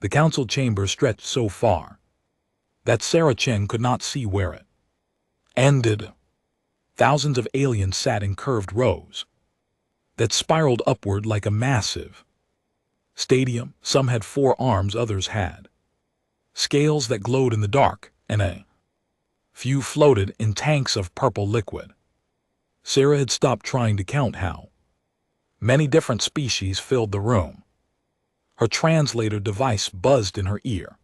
The council chamber stretched so far that Sarah Chen could not see where it ended. Thousands of aliens sat in curved rows that spiraled upward like a massive stadium. Some had 4 arms, others had scales that glowed in the dark, and a few floated in tanks of purple liquid. Sarah had stopped trying to count how many different species filled the room. Her translator device buzzed in her ear,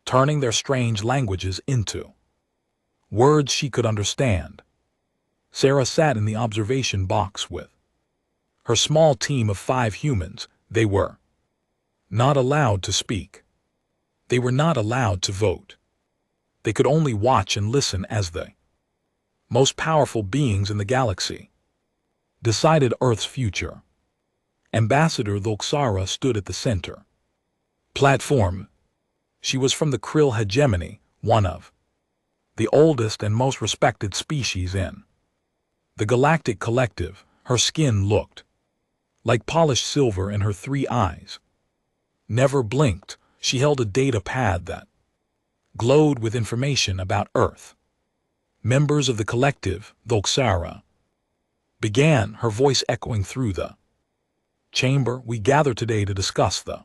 turning their strange languages into words she could understand. Sarah sat in the observation box with her small team of 5 humans. They were not allowed to speak. They were not allowed to vote. They could only watch and listen as the most powerful beings in the galaxy decided Earth's future. Ambassador Loxara stood at the center platform. She was from the Krill hegemony, one of the oldest and most respected species in the Galactic Collective. Her skin looked like polished silver, and her 3 eyes never blinked. She held a data pad that glowed with information about Earth. Members of the collective, Loxara began, her voice echoing through the chamber. We gather today to discuss the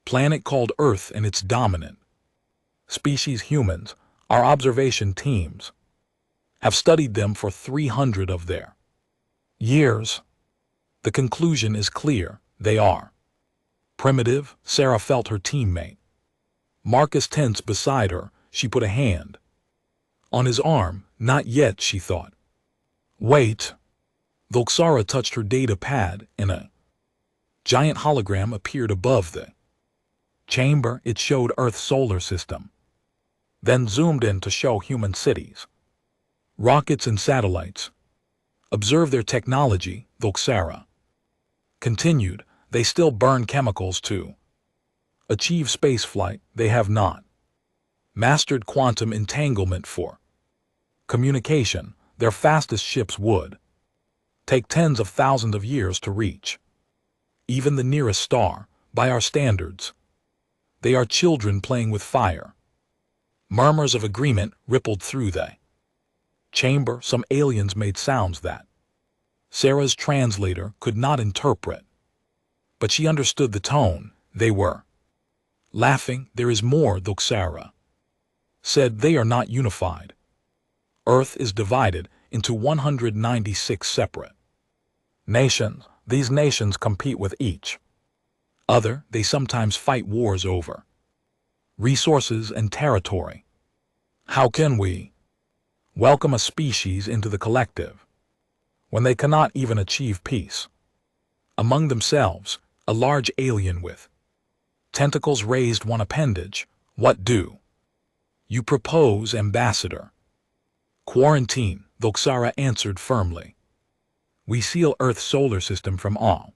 planet called Earth and its dominant species, humans. Our observation teams have studied them for 300 of their years. The conclusion is clear: they are primitive. Sarah felt her teammate Marcus tense beside her. She put a hand on his arm. Not yet, she thought. Wait. Loxara touched her data pad, and a giant hologram appeared above the chamber. It showed Earth's solar system, then zoomed in to show human cities, rockets and satellites. Observe their technology, Loxara continued. They still burn chemicals to achieve spaceflight. They have not mastered quantum entanglement for communication. Their fastest ships would take tens of thousands of years to reach even the nearest star. By our standards, they are children playing with fire. Murmurs of agreement rippled through the chamber. Some aliens made sounds that Sarah's translator could not interpret, but she understood the tone. They were laughing. There is more, Loxara said. They are not unified. Earth is divided into 196 separate nations. These nations compete with each other. They sometimes fight wars over resources and territory. How can we welcome a species into the collective when they cannot even achieve peace among themselves? A large alien with tentacles raised one appendage. What do you propose, Ambassador? Quarantine, Loxara answered firmly. We seal Earth's solar system from all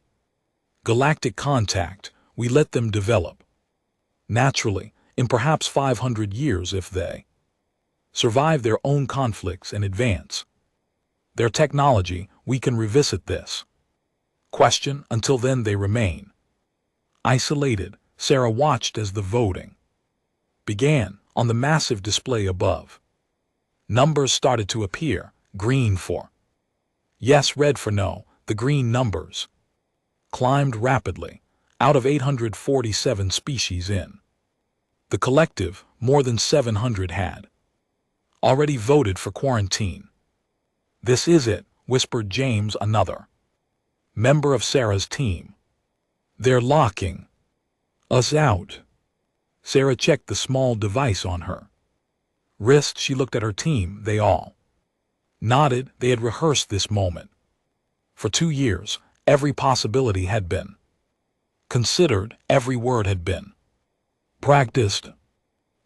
galactic contact. We let them develop naturally. In perhaps 500 years, if they survive their own conflicts and advance their technology, we can revisit this question. Until then, they remain isolated. Sarah watched as the voting began. On the massive display above, numbers started to appear. Green for yes, red for no. The green numbers climbed rapidly. Out of 847 species in the collective, more than 700 had already voted for quarantine. This is it, whispered James, another member of Sarah's team. They're locking us out. Sarah checked the small device on her wrist. She looked at her team. They all nodded. They had rehearsed this moment for 2 years. Every possibility had been considered. Every word had been practiced.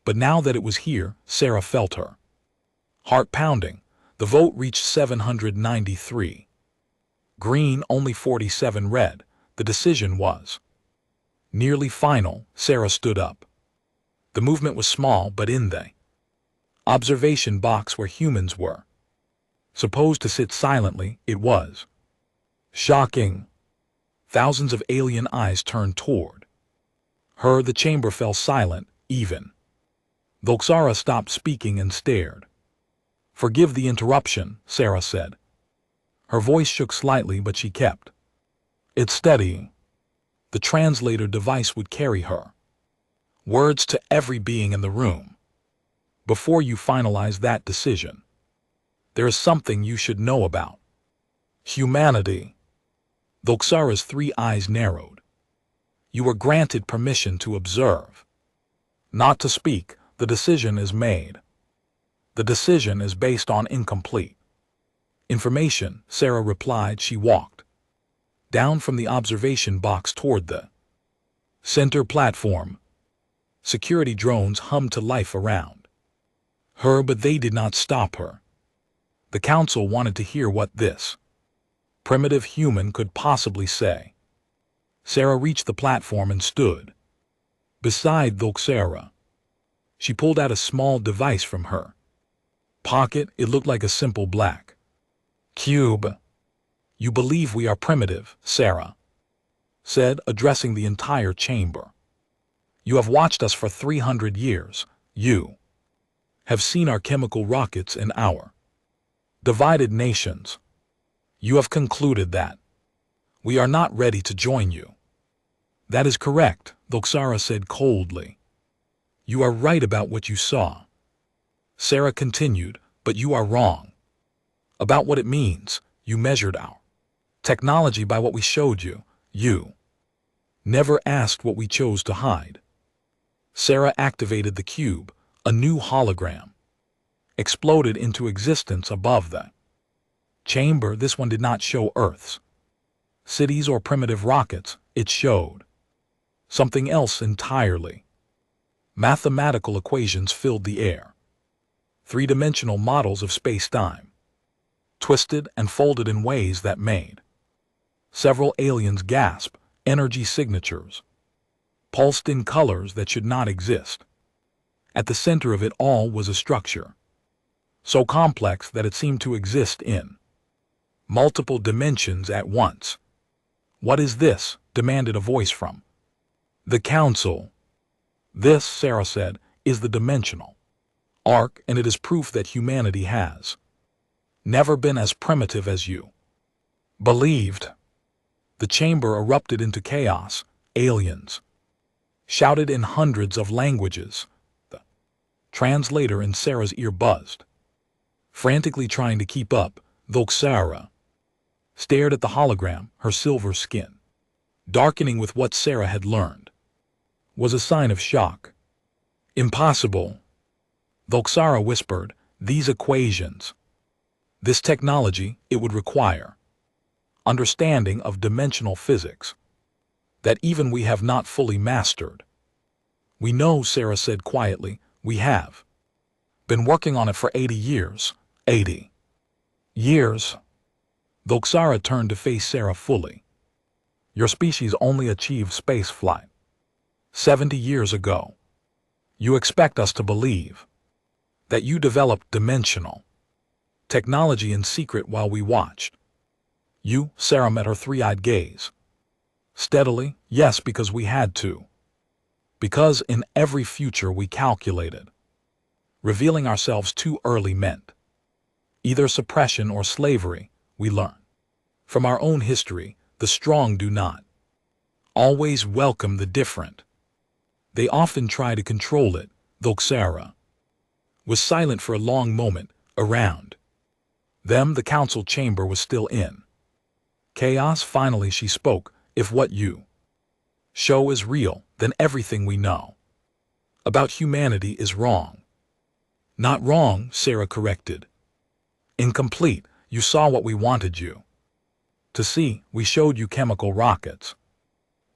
But now that it was here, Sarah felt her heart pounding. The vote reached 793. Green, only 47 red. The decision was nearly final. Sarah stood up. The movement was small, but in the observation box where humans were supposed to sit silently, it was shocking. Thousands of alien eyes turned toward The chamber fell silent, even. Xara stopped speaking and stared. "Forgive the interruption," Sarah said. Her voice shook slightly, but she kept it steady. The translator device would carry her words to every being in the room. "Before you finalize that decision, there is something you should know about humanity." Xara's 3 eyes narrowed. "You were granted permission to observe, not to speak. The decision is made. The decision is based on incomplete information," Sarah replied. She walked down from the observation box toward the center platform. Security drones hummed to life around her, but they did not stop her. The council wanted to hear what this primitive human could possibly say. Sarah reached the platform and stood beside Xara. She pulled out a small device from her pocket. It looked like a simple black cube. "You believe we are primitive," Sarah said, addressing the entire chamber. "You have watched us for 300 years. You have seen our chemical rockets and our divided nations. You have concluded that we are not ready to join you." "That is correct," Xara said coldly. "You are right about what you saw," Sarah continued, "but you are wrong about what it means. You measured our technology by what we showed you. You never asked what we chose to hide." Sarah activated the cube. A new hologram exploded into existence above the chamber. This one did not show Earth's cities or primitive rockets. It showed something else entirely. Mathematical equations filled the air. 3-dimensional models of space-time, twisted and folded in ways that made several aliens gasp. Energy signatures pulsed in colors that should not exist. At the center of it all was a structure so complex that it seemed to exist in multiple dimensions at once. "What is this?" demanded a voice from the council. "This," Sarah said, "is the dimensional arc, and it is proof that humanity has never been as primitive as you believed." The chamber erupted into chaos. Aliens shouted in hundreds of languages. The translator in Sarah's ear buzzed, frantically trying to keep up. Xara stared at the hologram, her silver skin darkening with what Sarah had learned was a sign of shock. "Impossible," Xara whispered. "These equations, this technology, it would require understanding of dimensional physics that even we have not fully mastered." "We know," Sarah said quietly. "We have been working on it for 80 years. 80 years." Xara turned to face Sarah fully. "Your species only achieved space flight 70 years ago. You expect us to believe that you developed dimensional technology in secret while we watched you?" Sarah met her 3-eyed gaze steadily. "Yes, because we had to. Because in every future we calculated. Revealing ourselves too early meant either suppression or slavery. We learn from our own history. The strong do not always welcome the different. They often try to control it." Xara was silent for a long moment. Around them, the council chamber was still in chaos. Finally she spoke. "If what you show is real, then everything we know about humanity is wrong." "Not wrong," Sarah corrected. "Incomplete. You saw what we wanted you to see. We showed you chemical rockets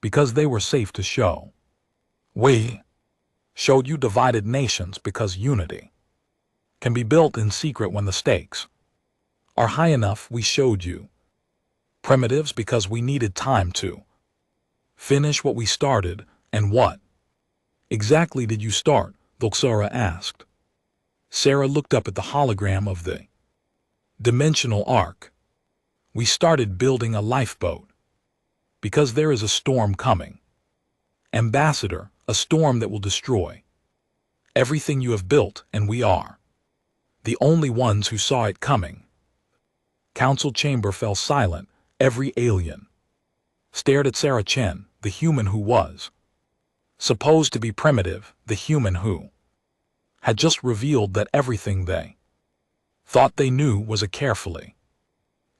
because they were safe to show. We showed you divided nations because unity can be built in secret when the stakes are high enough. We showed you primitives because we needed time to finish what we started." "And what exactly did you start?" Xara asked. Sarah looked up at the hologram of the dimensional arc. "We started building a lifeboat because there is a storm coming. Ambassador, A storm that will destroy everything you have built, and we are the only ones who saw it coming. Council chamber fell silent. Every alien stared at Sarah Chen, the human who was supposed to be primitive, the human who had just revealed that everything they thought they knew was a carefully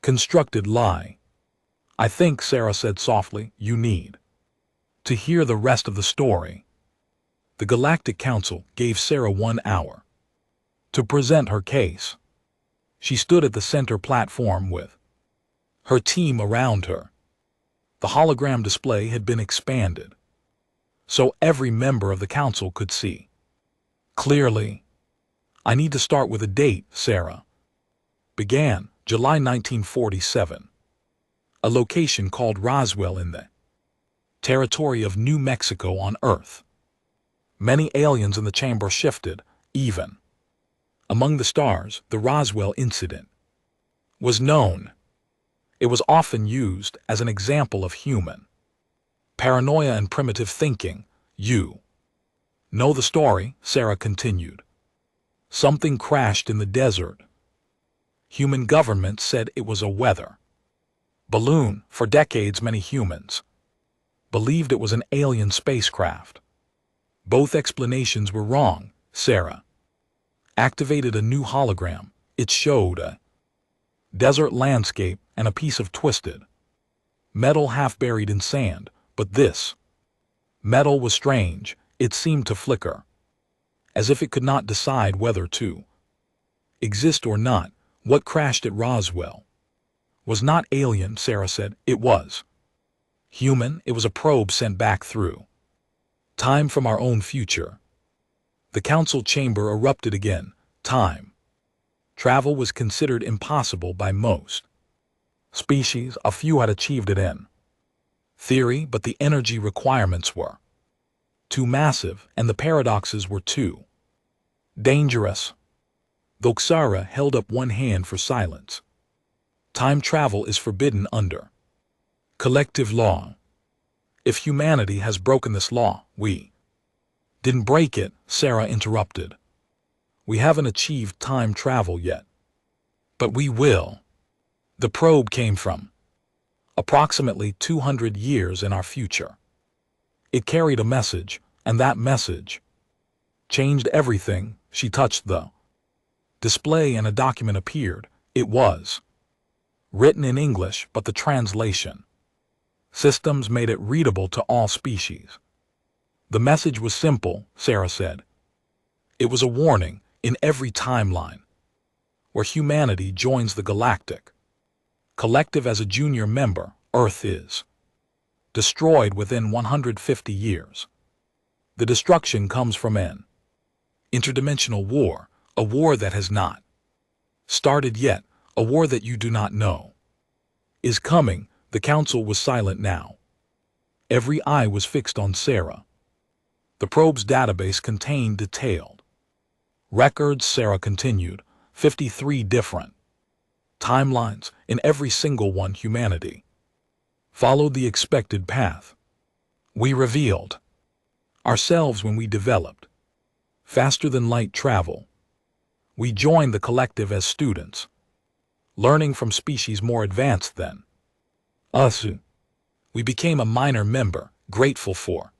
constructed lie. I think, Sarah said softly, you need to hear the rest of the story. The Galactic Council gave Sarah 1 hour to present her case. She stood at the center platform with her team around her. The hologram display had been expanded so every member of the council could see clearly. I need to start with a date, Sarah began. July 1947. A location called Roswell in the territory of New Mexico on Earth. Many aliens in the chamber shifted, even among the stars. The Roswell incident was known. It was often used as an example of human paranoia and primitive thinking. You know the story, Sarah continued. Something crashed in the desert. Human government said it was a weather balloon. For decades, many humans believed it was an alien spacecraft. Both explanations were wrong. Sarah activated a new hologram. It showed a desert landscape and a piece of twisted metal half buried in sand. But this metal was strange. It seemed to flicker, as if it could not decide whether to exist or not. What crashed at Roswell was not alien, Sarah said. It was human. It was a probe sent back through time from our own future. The council chamber erupted again. Time travel was considered impossible by most species. A few had achieved it in theory, but the energy requirements were too massive, and the paradoxes were too dangerous. Sarah held up one hand for silence. Time travel is forbidden under collective law. If humanity has broken this law, we didn't break it, Sarah interrupted. We haven't achieved time travel yet. But we will. The probe came from approximately 200 years in our future. It carried a message, and that message changed everything. She touched the display and a document appeared. It was written in English, but the translation systems made it readable to all species. The message was simple, Sarah said. It was a warning. In every timeline where humanity joins the galactic collective as a junior member, Earth is destroyed within 150 years. The destruction comes from an interdimensional war, a war that has not started yet, a war that you do not know is coming. The council was silent now. Every eye was fixed on Sarah. The probe's database contained detailed records, Sarah continued, 53 different timelines. In every single one, humanity followed the expected path. We revealed ourselves when we developed faster than light travel. We joined the collective as students, learning from species more advanced than us. We became a minor member, grateful for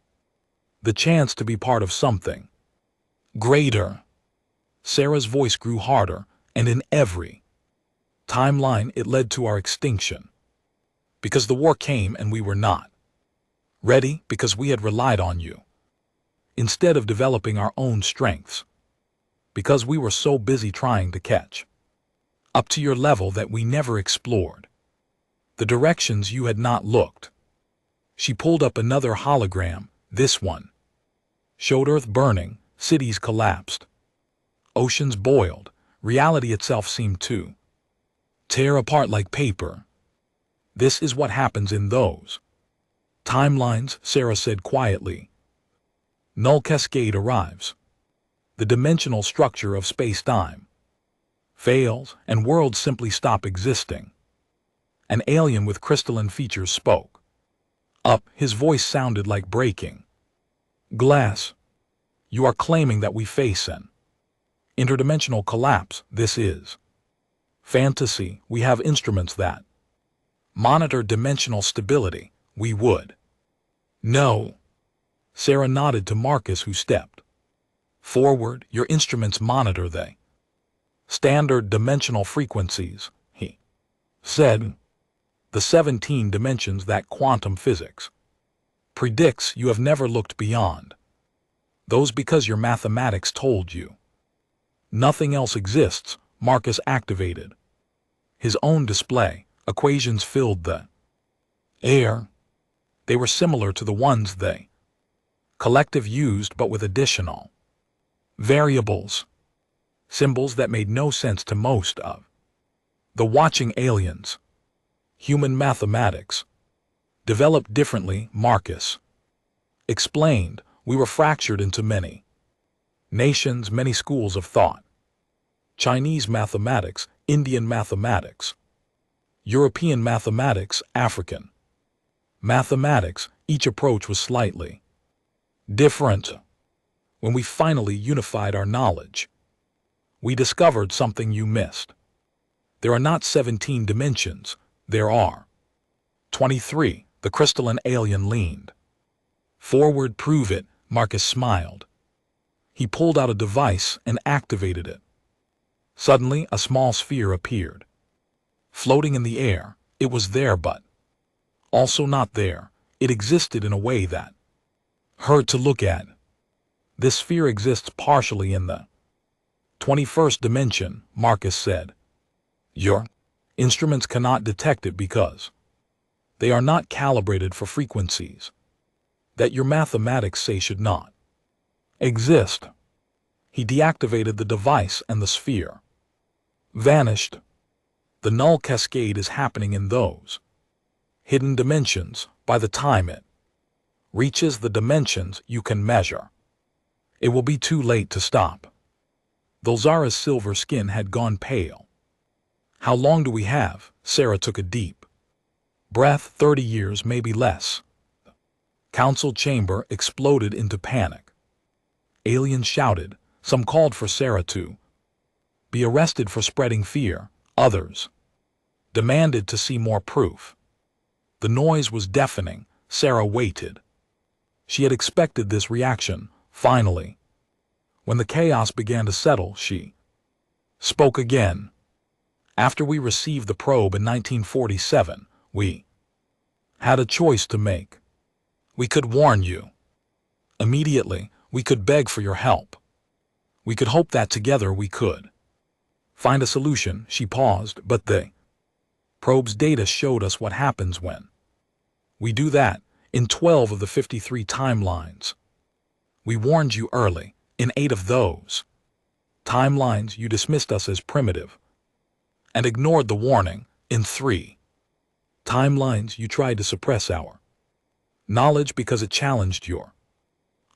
the chance to be part of something greater. Sarah's voice grew harder, and in every timeline it led to our extinction. Because the war came and we were not ready, because we had relied on you instead of developing our own strengths, because we were so busy trying to catch up to your level that we never explored the directions you had not looked. She pulled up another hologram. This one showed Earth burning, cities collapsed, oceans boiled. Reality itself seemed to tear apart like paper. This is what happens in those timelines, Sarah said quietly. Null cascade arrives. The dimensional structure of space-time fails, and worlds simply stop existing. An alien with crystalline features spoke up. His voice sounded like breaking Glass. You are claiming that we face an interdimensional collapse. This is fantasy. We have instruments that monitor dimensional stability. We would. No. Sarah nodded to Marcus, who stepped forward. Your instruments monitor the standard dimensional frequencies, he said. The 17 dimensions that quantum physics predicts. You have never looked beyond those because your mathematics told you nothing else exists. Marcus activated his own display. Equations filled the air. They were similar to the ones the collective used, but with additional variables, symbols that made no sense to most of the watching aliens. Human mathematics developed differently, Marcus explained. We were fractured into many nations, many schools of thought. Chinese mathematics, Indian mathematics, European mathematics, African mathematics. Each approach was slightly different. When we finally unified our knowledge, we discovered something you missed. There are not 17 dimensions. There are 23. The crystalline alien leaned forward. Prove it. Marcus smiled. He pulled out a device and activated it. Suddenly, a small sphere appeared, floating in the air. It was there, but also not there. It existed in a way that hurt to look at. This sphere exists partially in the 21st dimension, Marcus said. Your instruments cannot detect it because they are not calibrated for frequencies that your mathematics say should not exist. He deactivated the device and the sphere vanished. The null cascade is happening in those hidden dimensions. By the time it reaches the dimensions you can measure, it will be too late to stop. Zara's silver skin had gone pale. How long do we have? Sarah took a deep breath. 30 years, maybe less. The council chamber exploded into panic. Aliens shouted. Some called for Sarah to be arrested for spreading fear. Others demanded to see more proof. The noise was deafening. Sarah waited. She had expected this reaction. Finally, when the chaos began to settle, she spoke again. After we received the probe in 1947, we had a choice to make. We could warn you immediately. We could beg for your help. We could hope that together we could find a solution. She paused, but the probe's data showed us what happens when we do that. In 12 of the 53 timelines, we warned you early. In 8 of those timelines, you dismissed us as primitive and ignored the warning. In 3 timelines, you tried to suppress our knowledge because it challenged your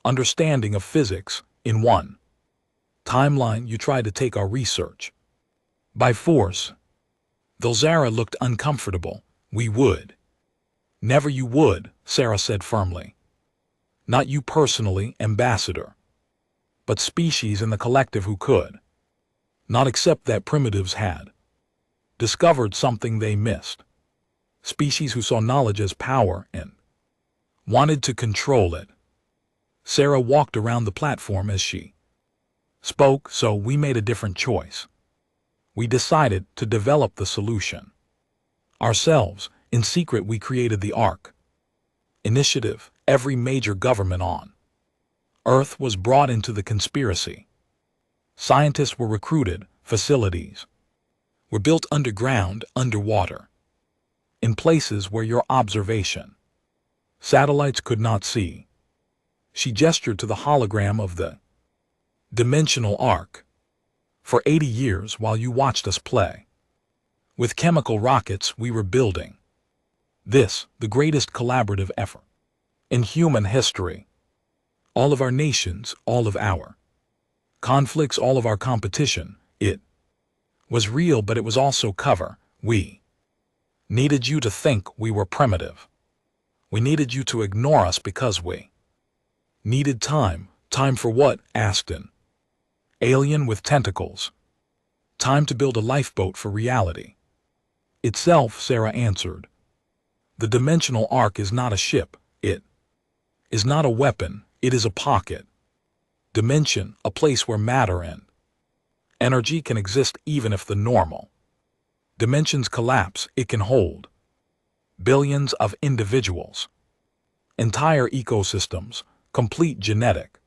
understanding of physics. In 1 timeline, you tried to take our research by force. Though Zara looked uncomfortable. We would. Never. You would, Sarah said firmly. Not you personally, Ambassador, but species in the collective who could not accept that primitives had discovered something they missed. Species who saw knowledge as power and wanted to control it. Sarah walked around the platform as she spoke. So we made a different choice. We decided to develop the solution ourselves. In secret, we created the ARC initiative. Every major government on Earth was brought into the conspiracy. Scientists were recruited. Facilities were built underground, underwater, in places where your observation satellites could not see. She gestured to the hologram of the dimensional arc. For 80 years, while you watched us play with chemical rockets, we were building this, the greatest collaborative effort in human history. All of our nations, all of our conflicts, all of our competition, it was real, but it was also cover. We needed you to think we were primitive. We needed you to ignore us because we Needed time. Time for what? Aston. Alien with tentacles. Time to build a lifeboat for reality. Itself, Sarah answered. The dimensional arc is not a ship. It is not a weapon. It is a pocket. Dimension, a place where matter and energy can exist even if the normal dimensions collapse. It can hold billions of individuals, entire ecosystems, complete genetic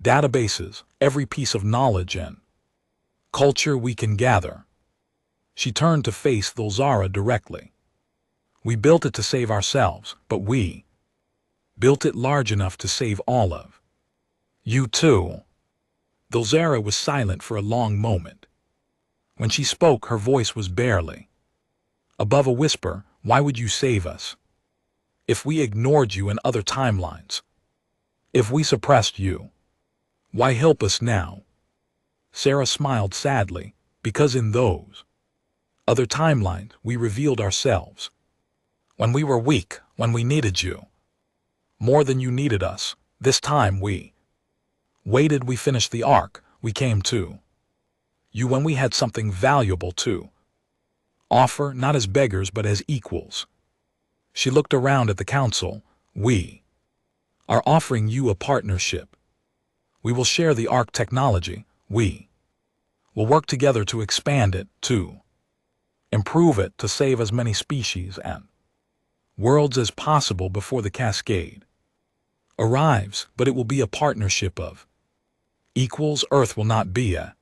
databases, every piece of knowledge and culture we can gather. She turned to face Thulzara directly. We built it to save ourselves, but we built it large enough to save all of you too. Thulzara was silent for a long moment. When she spoke, her voice was barely above a whisper. Why would you save us? If we ignored you in other timelines, if we suppressed you, why help us now? Sarah smiled sadly, because in those other timelines we revealed ourselves. When we were weak, when we needed you more than you needed us. This time we waited. We finished the arc. We came to you when we had something valuable to offer, not as beggars but as equals. She looked around at the council. We are offering you a partnership. We will share the arc technology. We will work together to expand it, to improve it, to save as many species and worlds as possible before the cascade arrives. But it will be a partnership of equals. Earth will not be a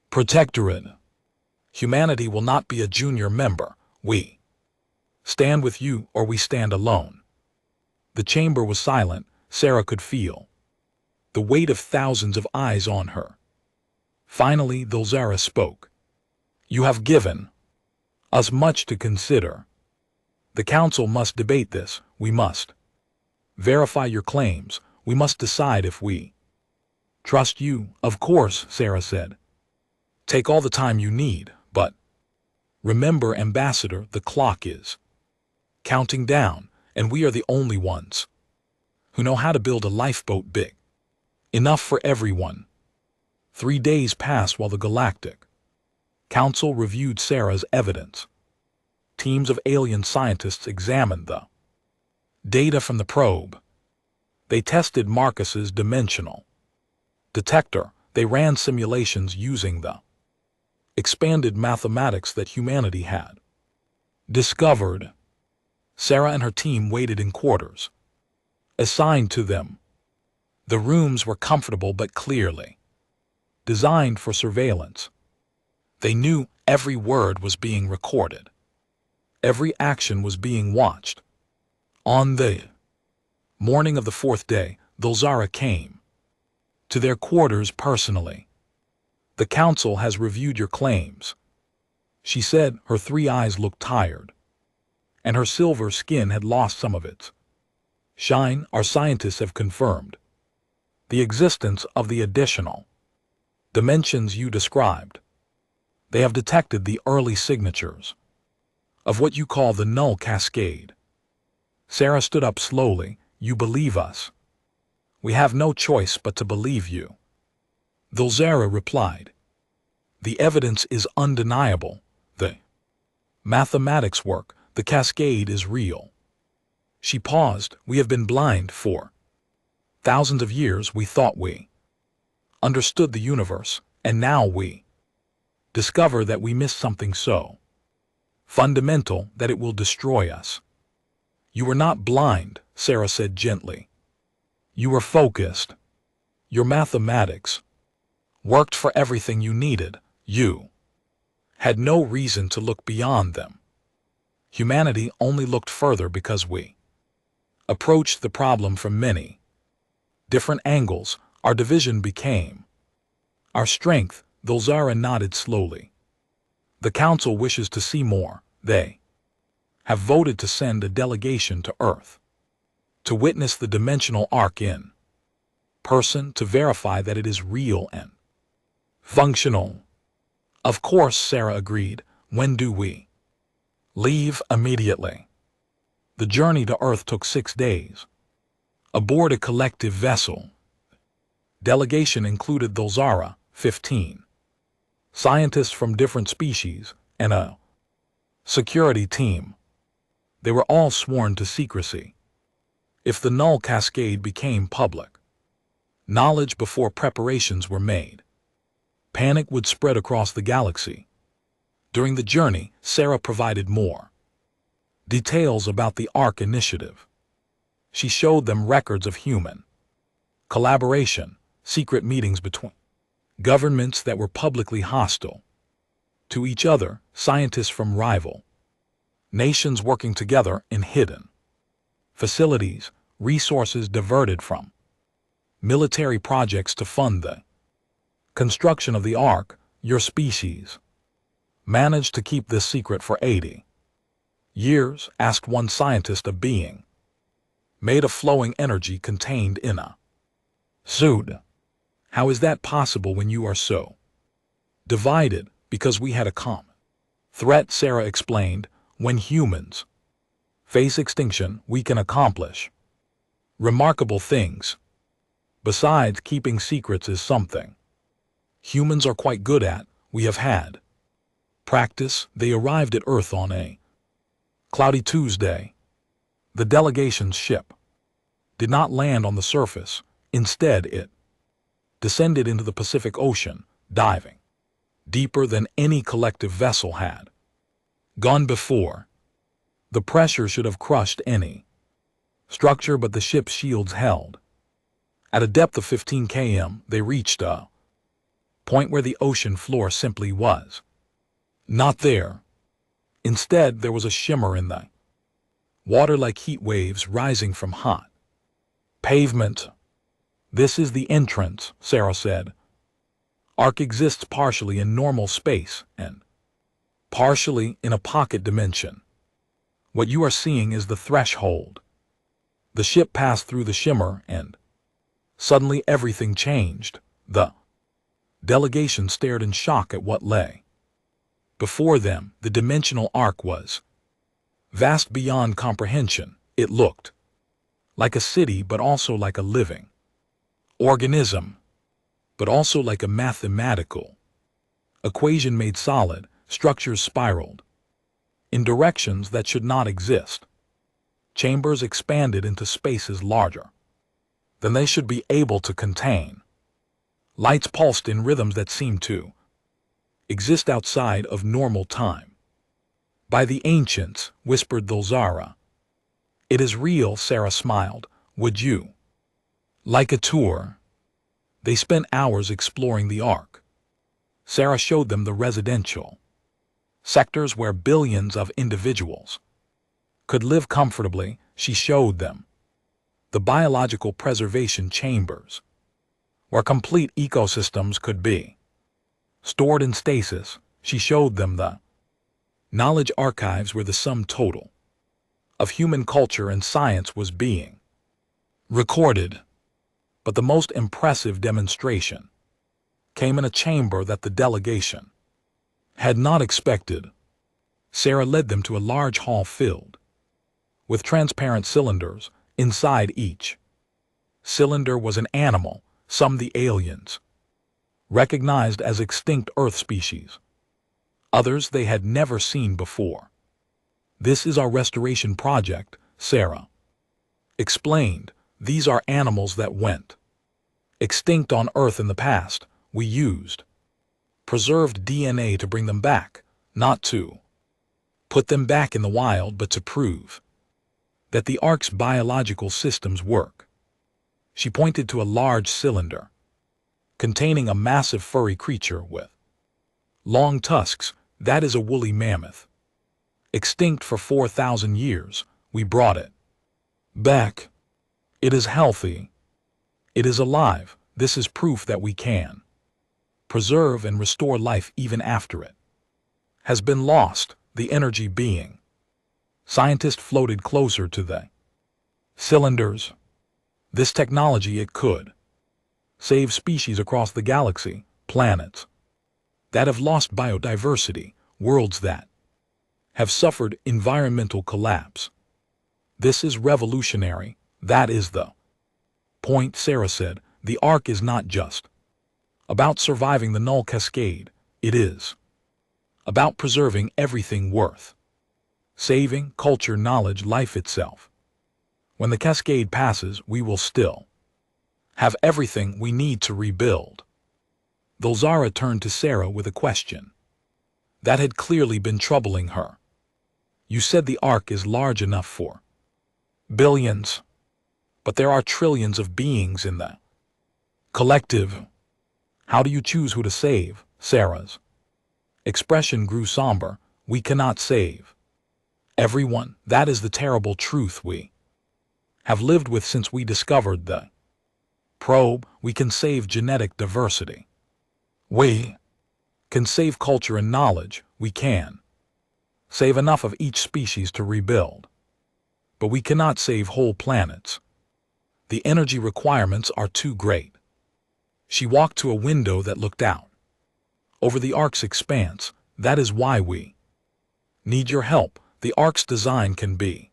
protectorate. Humanity will not be a junior member. We stand with you or we stand alone. The chamber was silent. Sarah could feel the weight of thousands of eyes on her. Finally, Thulzara spoke. You have given us much to consider. The council must debate this. We must verify your claims. We must decide if we trust you. Of course, Sarah said. Take all the time you need, but remember, Ambassador, the clock is counting down, and we are the only ones who know how to build a lifeboat big enough for everyone. 3 days passed while the Galactic Council reviewed Sarah's evidence. Teams of alien scientists examined the data from the probe. They tested Marcus's dimensional detector. They ran simulations using the expanded mathematics that humanity had discovered. Sarah and her team waited in quarters assigned to them. The rooms were comfortable but clearly designed for surveillance. They knew every word was being recorded. Every action was being watched. On the morning of the 4th day, Thulzara came to their quarters personally. The council has reviewed your claims, she said. Her 3 eyes looked tired, and her silver skin had lost some of its shine. Our scientists have confirmed the existence of the additional dimensions you described. They have detected the early signatures of what you call the null cascade. Sarah stood up slowly. You believe us? We have no choice but to believe you, Thulzara replied. The evidence is undeniable. The mathematics work. The cascade is real. She paused. We have been blind for thousands of years. We thought we understood the universe, and now we discover that we missed something so fundamental that it will destroy us. You were not blind, Sarah said gently. You were focused. Your mathematics worked for everything you needed. You had no reason to look beyond them. Humanity only looked further because we approached the problem from many different angles. Our division became our strength. Thulzara nodded slowly. The council wishes to see more. They have voted to send a delegation to Earth to witness the dimensional arc in person, to verify that it is real and functional. Of course, Sarah agreed. When do we leave? Immediately. The journey to Earth took 6 days. Aboard a collective vessel. Delegation included Thulzara, 15. Scientists from different species, and a security team. They were all sworn to secrecy. If the null cascade became public knowledge before preparations were made, panic would spread across the galaxy. During the journey, Sarah provided more details about the ARC initiative. She showed them records of human collaboration, secret meetings between governments that were publicly hostile to each other, scientists from rival nations working together in hidden facilities, resources diverted from military projects to fund the construction of the ARC. Your species managed to keep this secret for 80 years, asked one scientist. A being made of flowing energy contained in a suit. How is that possible when you are so divided? Because we had a common threat, Sarah explained. When humans face extinction, we can accomplish remarkable things. Besides, keeping secrets is something humans are quite good at. We have had practice. They arrived at Earth on a cloudy Tuesday. The delegation's ship did not land on the surface. Instead, it descended into the Pacific Ocean, diving deeper than any collective vessel had gone before. The pressure should have crushed any structure, but the ship's shields held. At a depth of 15 km, they reached a point where the ocean floor simply was not there. Instead, there was a shimmer in the water like heat waves rising from hot pavement. This is the entrance, Sarah said. ARC exists partially in normal space and partially in a pocket dimension. What you are seeing is the threshold. The ship passed through the shimmer and suddenly everything changed. The delegation stared in shock at what lay before them. The dimensional arc was vast beyond comprehension. It looked like a city, but also like a living organism, but also like a mathematical equation made solid. Structures spiraled in directions that should not exist. Chambers expanded into spaces larger than they should be able to contain. Lights pulsed in rhythms that seemed to exist outside of normal time. By the ancients, whispered Thulzara. It is real, Sarah smiled. Would you like a tour? They spent hours exploring the ARC. Sarah showed them the residential sectors where billions of individuals could live comfortably. She showed them the biological preservation chambers where complete ecosystems could be stored in stasis. She showed them the knowledge archives where the sum total of human culture and science was being recorded. But the most impressive demonstration came in a chamber that the delegation had not expected. Sarah led them to a large hall filled with transparent cylinders. Inside each cylinder was an animal, some the aliens recognized as extinct Earth species, others they had never seen before. This is our restoration project, Sarah explained. These are animals that went extinct on Earth in the past. We used preserved DNA to bring them back, not to put them back in the wild, but to prove that the ARC's biological systems work. She pointed to a large cylinder containing a massive furry creature with long tusks. That is a woolly mammoth. Extinct for 4,000 years. We brought it back. It is healthy. It is alive. This is proof that we can preserve and restore life even after it has been lost. The energy being. Scientists floated closer to the cylinders. This technology, it could save species across the galaxy, planets that have lost biodiversity, worlds that have suffered environmental collapse. This is revolutionary. That is the point, Sarah said. The arc is not just about surviving the null cascade. It is about preserving everything worth saving: culture, knowledge, life itself. When the cascade passes, we will still have everything we need to rebuild. Zulzara turned to Sarah with a question that had clearly been troubling her. You said the arc is large enough for billions, but there are trillions of beings in the collective. How do you choose who to save? Sarah's expression grew somber. We cannot save everyone. That is the terrible truth we have lived with since we discovered the probe. We can save genetic diversity. We can save culture and knowledge. We can save enough of each species to rebuild. But we cannot save whole planets. The energy requirements are too great. She walked to a window that looked out over the arc's expanse. That is why we need your help. The arc's design can be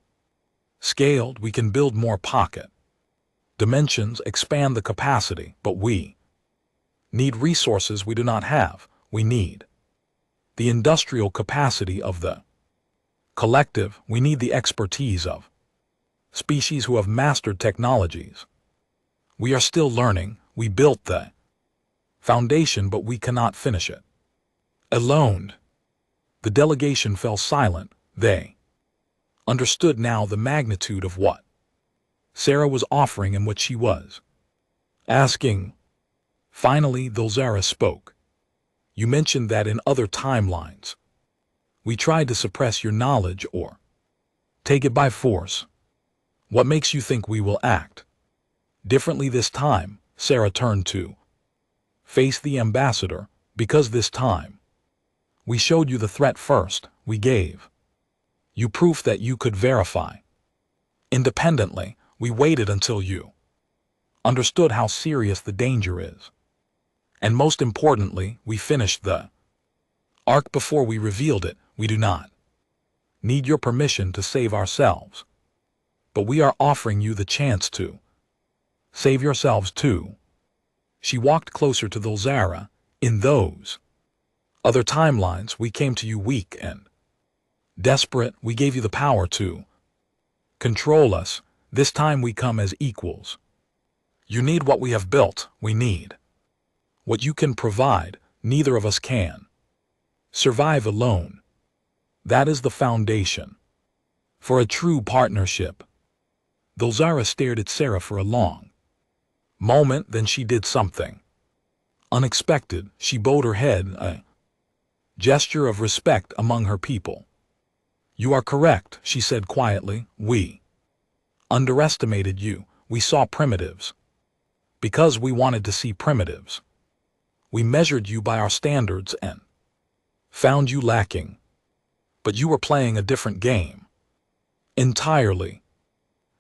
scaled. We can build more pocket dimensions, expand the capacity, but we need resources we do not have. We need the industrial capacity of the collective. We need the expertise of species who have mastered technologies. We are still learning. We built the foundation, but we cannot finish it alone. The delegation fell silent. They understood now the magnitude of what Sarah was offering and what she was asking. Finally, Zulzara spoke. You mentioned that in other timelines we tried to suppress your knowledge or take it by force. What makes you think we will act differently this time? Sarah turned to face the ambassador. Because this time we showed you the threat first. We gave you proof that you could verify independently. We waited until you understood how serious the danger is. And most importantly, we finished the arc before we revealed it. We do not need your permission to save ourselves, but we are offering you the chance to save yourselves too. She walked closer to Zulzara. In those other timelines, we came to you weak and desperate. We gave you the power to control us. This time we come as equals. You need what we have built. We need what you can provide. Neither of us can survive alone. That is the foundation for a true partnership. Zulzara stared at Sarah for a long moment. Then she did something unexpected. She bowed her head, a gesture of respect among her people. You are correct, she said quietly. We underestimated you. We saw primitives because we wanted to see primitives. We measured you by our standards and found you lacking. But you were playing a different game entirely.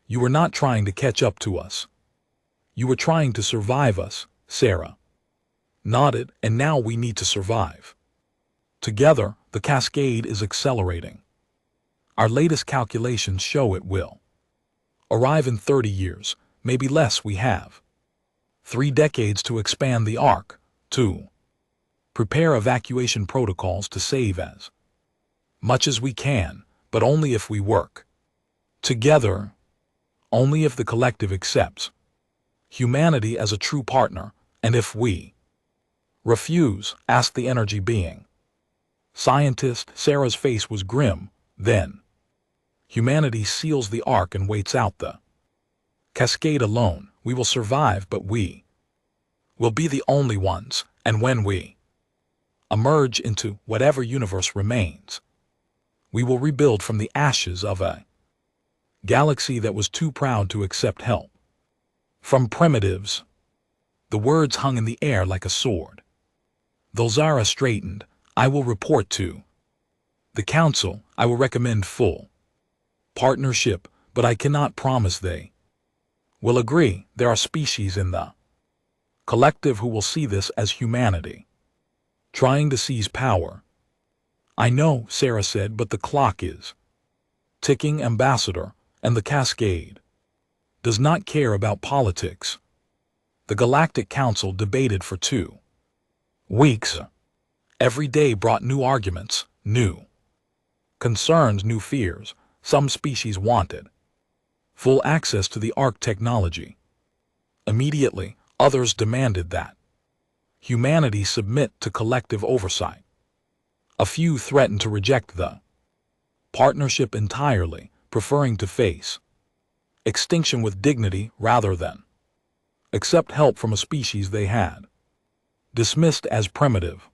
You were not trying to catch up to us. You were trying to survive us. Sarah nodded. And now we need to survive together. The cascade is accelerating. Our latest calculations show it will arrive in 30 years, maybe less. We have 3 decades to expand the arc, to prepare evacuation protocols to save as much as we can, but only if we work together, only if the collective accepts humanity as a true partner. And if we refuse, ask the energy being scientist. Sarah's face was grim. Then humanity seals the arc and waits out the cascade alone. We will survive, but we will be the only ones. And when we emerge into whatever universe remains, we will rebuild from the ashes of a galaxy that was too proud to accept help from primitives. The words hung in the air like a sword. Zulzara straightened. I will report to the council. I will recommend full partnership, but I cannot promise they will agree. There are species in the collective who will see this as humanity trying to seize power. I know, Sarah said, but the clock is ticking, ambassador, and the cascade does not care about politics. The Galactic Council debated for 2 weeks. Every day brought new arguments, new concerns, new fears. Some species wanted full access to the Ark technology. Immediately, others demanded that humanity submit to collective oversight. A few threatened to reject the partnership entirely, preferring to face extinction with dignity rather than accept help from a species they had dismissed as primitive.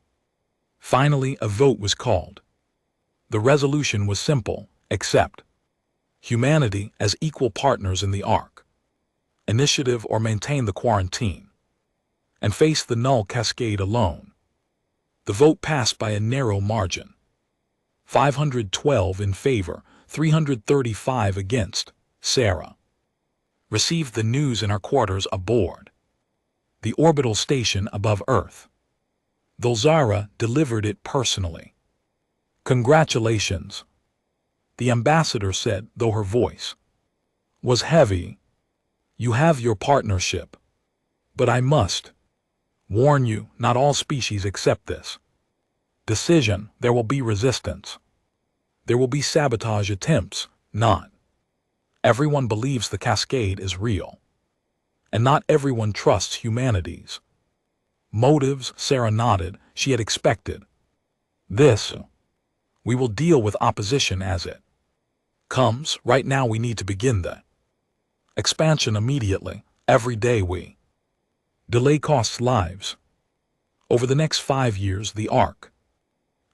Finally, a vote was called. The resolution was simple: accept humanity as equal partners in the Ark initiative or maintain the quarantine and face the null cascade alone. The vote passed by a narrow margin: 512 in favor, 335 against. Sarah received the news in her quarters aboard the orbital station above Earth. Thulzara delivered it personally. "Congratulations," the ambassador said, though her voice was heavy. "You have your partnership. But I must warn you, not all species accept this decision. There will be resistance. There will be sabotage attempts. Not everyone believes the cascade is real. And not everyone trusts humanity's motives." Sarah nodded. She had expected this. "We will deal with opposition as it comes. Right now we need to begin the expansion immediately. Every day we delay costs lives." Over the next 5 years, the Ark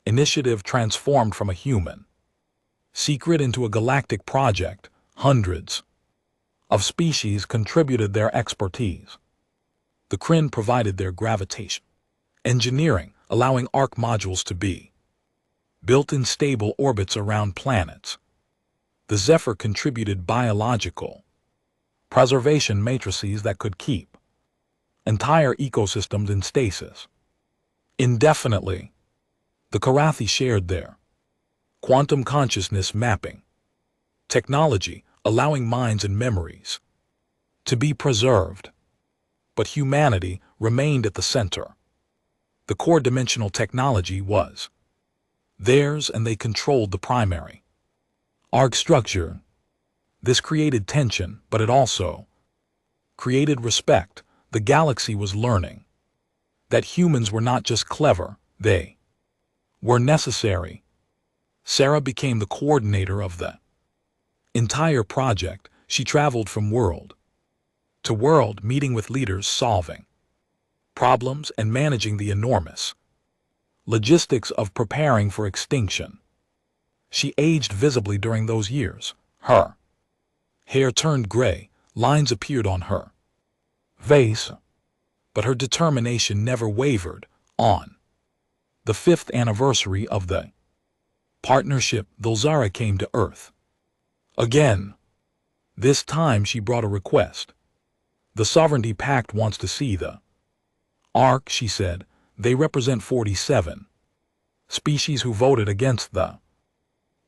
initiative transformed from a human secret into a galactic project. Hundreds of species contributed their expertise. The Kryn provided their gravitation engineering, allowing Ark modules to be built in stable orbits around planets. The Zephyr contributed biological preservation matrices that could keep entire ecosystems in stasis indefinitely. The Karathi shared their quantum consciousness mapping technology, allowing minds and memories to be preserved. But humanity remained at the center. The core dimensional technology was theirs, and they controlled the primary Ark structure. This created tension, but it also created respect. The galaxy was learning that humans were not just clever, they were necessary. Sarah became the coordinator of the entire project. She traveled from world to world, meeting with leaders, solving problems, and managing the enormous logistics of preparing for extinction. She aged visibly during those years. Her hair turned gray, lines appeared on her face, but her determination never wavered. On the 5th anniversary of the partnership, Thulzara came to Earth again. This time she brought a request. "The Sovereignty Pact wants to see the Ark," she said. "They represent 47 species who voted against the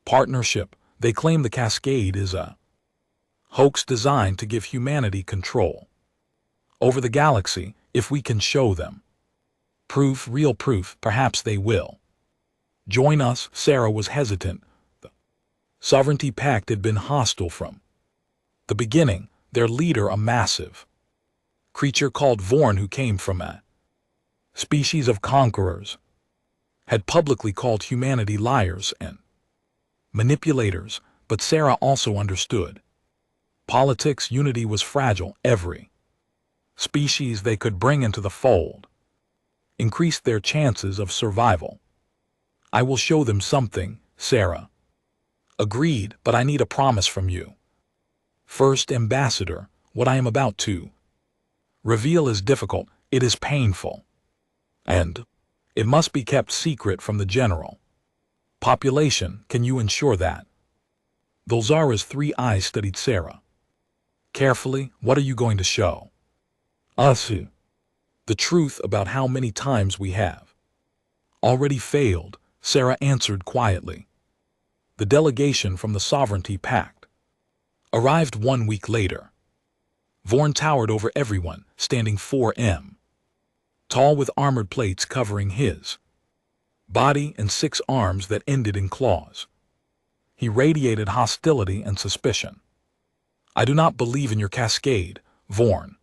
partnership. They claim the cascade is a hoax designed to give humanity control over the galaxy. If we can show them proof, real proof, perhaps they will join us." Sarah was hesitant. The Sovereignty Pact had been hostile from the beginning. Their leader, a massive creature called Vorn, who came from a species of conquerors, had publicly called humanity liars and manipulators. But Sarah also understood politics. Unity was fragile. Every species they could bring into the fold increased their chances of survival. "I will show them something," Sarah agreed, "but I need a promise from you first, Ambassador. What I am about to reveal is difficult, it is painful, and it must be kept secret from the general population. Can you ensure that?" Thulzara's 3 eyes studied Sarah carefully. "What are you going to show us?" "The truth about how many times we have already failed," Sarah answered quietly. The delegation from the Sovereignty Pact arrived 1 week later. Vorn towered over everyone, standing 4 m tall with armored plates covering his body and 6 arms that ended in claws. He radiated hostility and suspicion. "I do not believe in your cascade," Vorn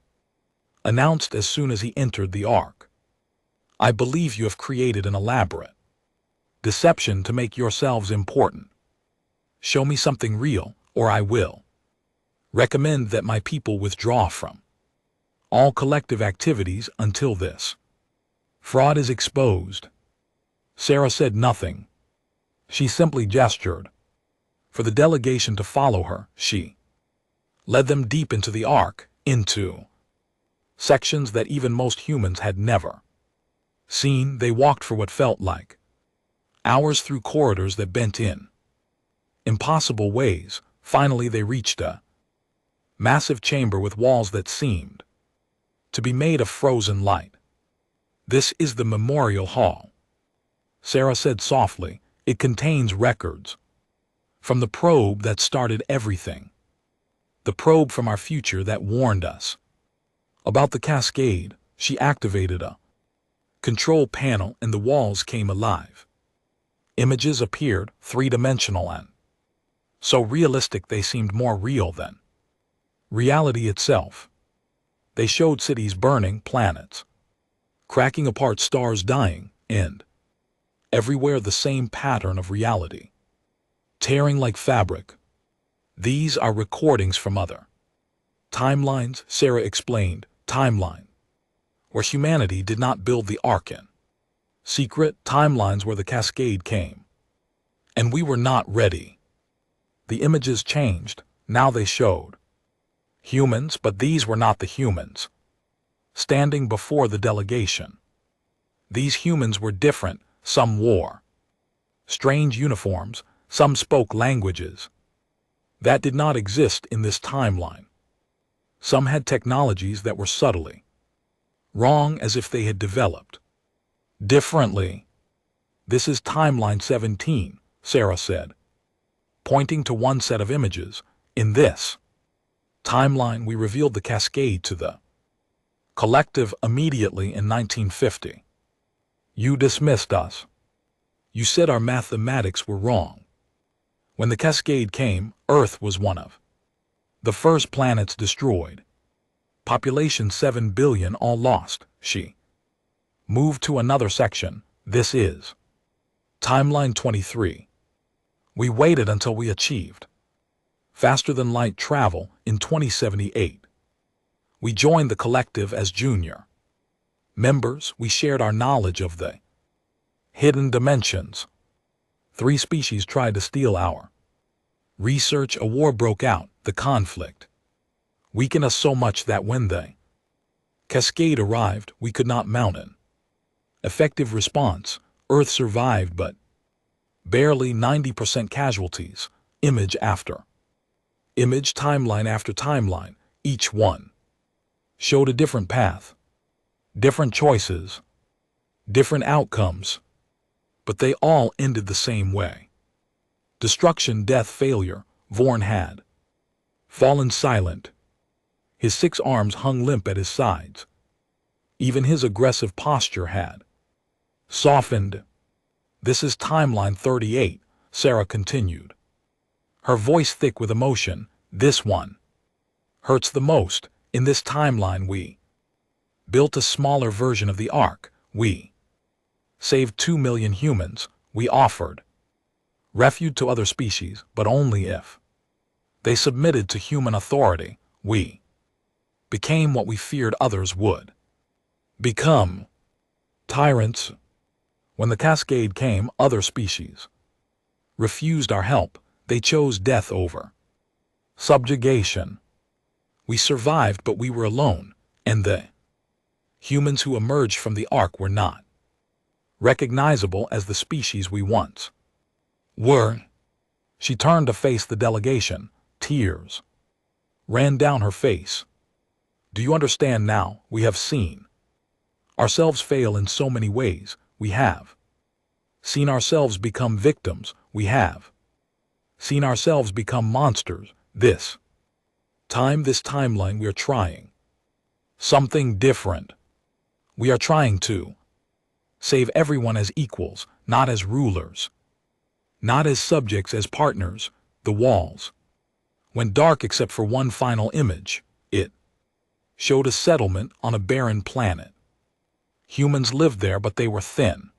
announced as soon as he entered the Ark. "I believe you have created an elaborate deception to make yourselves important. Show me something real, or I will recommend that my people withdraw from all collective activities until this fraud is exposed." Sarah said nothing. She simply gestured for the delegation to follow her. She led them deep into the Ark, into sections that even most humans had never seen. They walked for what felt like hours through corridors that bent in impossible ways. Finally, they reached a massive chamber with walls that seemed to be made of frozen light. "This is the Memorial Hall," Sarah said softly. "It contains records from the probe that started everything. The probe from our future that warned us about the cascade." She activated a control panel and the walls came alive. Images appeared, three-dimensional and so realistic they seemed more real than reality itself. They showed cities burning, planets cracking apart, stars dying, and everywhere the same pattern of reality, tearing like fabric. "These are recordings from other timelines," Sarah explained. "Timeline where humanity did not build the Ark in secret, timelines where the cascade came, and we were not ready." The images changed. Now they showed humans, but these were not the humans standing before the delegation. These humans were different. Some wore strange uniforms, some spoke languages that did not exist in this timeline. Some had technologies that were subtly wrong, as if they had developed differently. "This is timeline 17, Sarah said, pointing to one set of images. "In this timeline, we revealed the cascade to the collective immediately in 1950. You dismissed us. You said our mathematics were wrong. When the cascade came, Earth was one of the first planets destroyed. Population 7 billion, all lost." She moved to another section. "This is timeline 23. We waited until we achieved faster than light travel in 2078. We joined the collective as junior members. We shared our knowledge of the hidden dimensions. 3 species tried to steal our research. A war broke out. The conflict weakened us so much that when the cascade arrived, we could not mount an effective response. Earth survived, but barely. 90% casualties. Image after image, timeline after timeline. Each one showed a different path, different choices, different outcomes, but they all ended the same way. Destruction, death, failure. Vorn had fallen silent. His 6 arms hung limp at his sides. Even his aggressive posture had softened. "This is timeline 38, Sarah continued, her voice thick with emotion. "This one hurts the most. In this timeline, we built a smaller version of the Ark. We saved 2 million humans. We offered refuge to other species, but only if they submitted to human authority. We became what we feared others would become, tyrants. When the cascade came, other species refused our help. They chose death over subjugation. We survived, but we were alone, and the humans who emerged from the Ark were not recognizable as the species we once were." She turned to face the delegation. Tears ran down her face. "Do you understand now? We have seen ourselves fail in so many ways. We have seen ourselves become victims. We have seen ourselves become monsters. This This timeline we are trying something different. We are trying to save everyone as equals, not as rulers, not as subjects, as partners. The walls went dark except for one final image. It showed a settlement on a barren planet. Humans lived there, but they were thin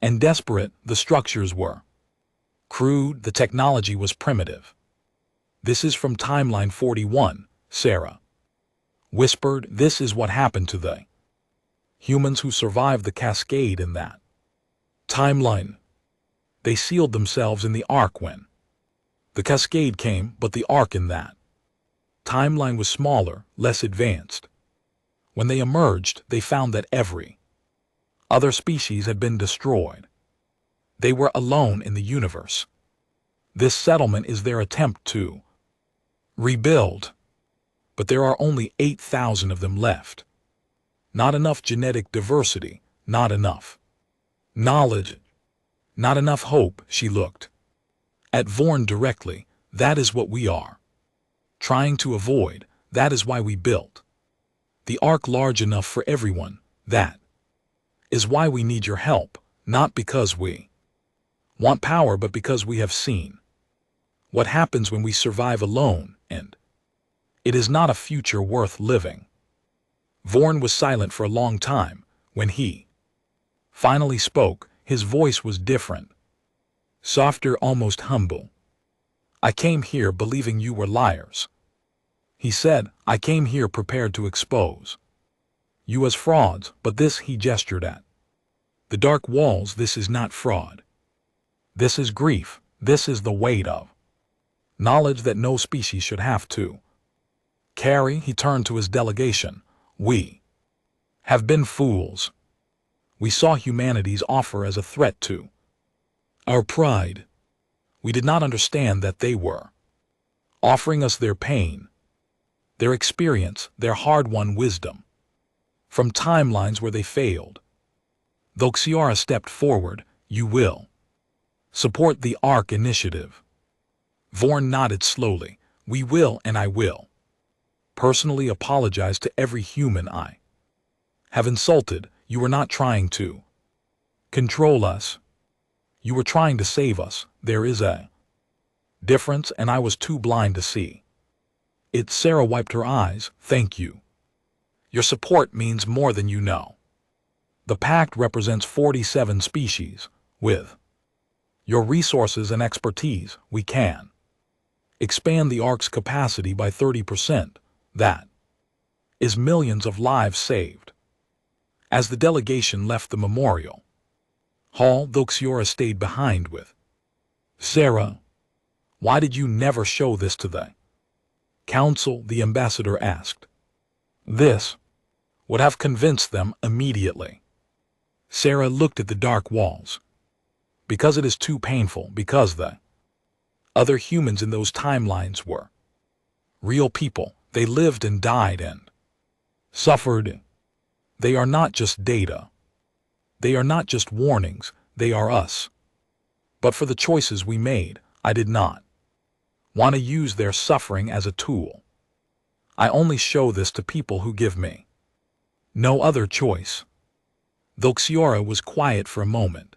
and desperate. The structures were crude, the technology was primitive. This is from Timeline 41, Sarah whispered. This is what happened to the humans who survived the cascade in that timeline. They sealed themselves in the Ark when the cascade came, but the Ark in that timeline was smaller, less advanced. When they emerged, they found that every other species had been destroyed. They were alone in the universe. This settlement is their attempt to rebuild. But there are only 8,000 of them left. Not enough genetic diversity, not enough knowledge, not enough hope. She looked at Vorn directly. That is what we are trying to avoid. That is why we built the Ark large enough for everyone. That is why we need your help, not because we want power, but because we have seen what happens when we survive alone, and it is not a future worth living. Vorn was silent for a long time. When he finally spoke, his voice was different, softer, almost humble. I came here believing you were liars. He said, I came here prepared to expose you as frauds, but this, he gestured at the dark walls, this is not fraud. This is grief. This is the weight of knowledge that no species should have to carry. He turned to his delegation. We have been fools. We saw humanity's offer as a threat to our pride. We did not understand that they were offering us their pain, their experience, their hard-won wisdom from timelines where they failed. Though Xiara stepped forward, you will support the Ark initiative. Vorn nodded slowly. We will, and I will personally apologize to every human I have insulted. You were not trying to control us. You were trying to save us. There is a difference, and I was too blind to see it. Sarah wiped her eyes. Thank you. Your support means more than you know. The Pact represents 47 species. With your resources and expertise, we can expand the Ark's capacity by 30%. That is millions of lives saved. As the delegation left the memorial hall, though Xiora stayed behind with Sarah. Why did you never show this to the council? The ambassador asked. This would have convinced them immediately. Sarah looked at the dark walls. Because it is too painful, because the other humans in those timelines were real people. They lived and died and suffered. They are not just data. They are not just warnings. They are us. But for the choices we made, I did not want to use their suffering as a tool. I only show this to people who give me no other choice. Though Xiora was quiet for a moment.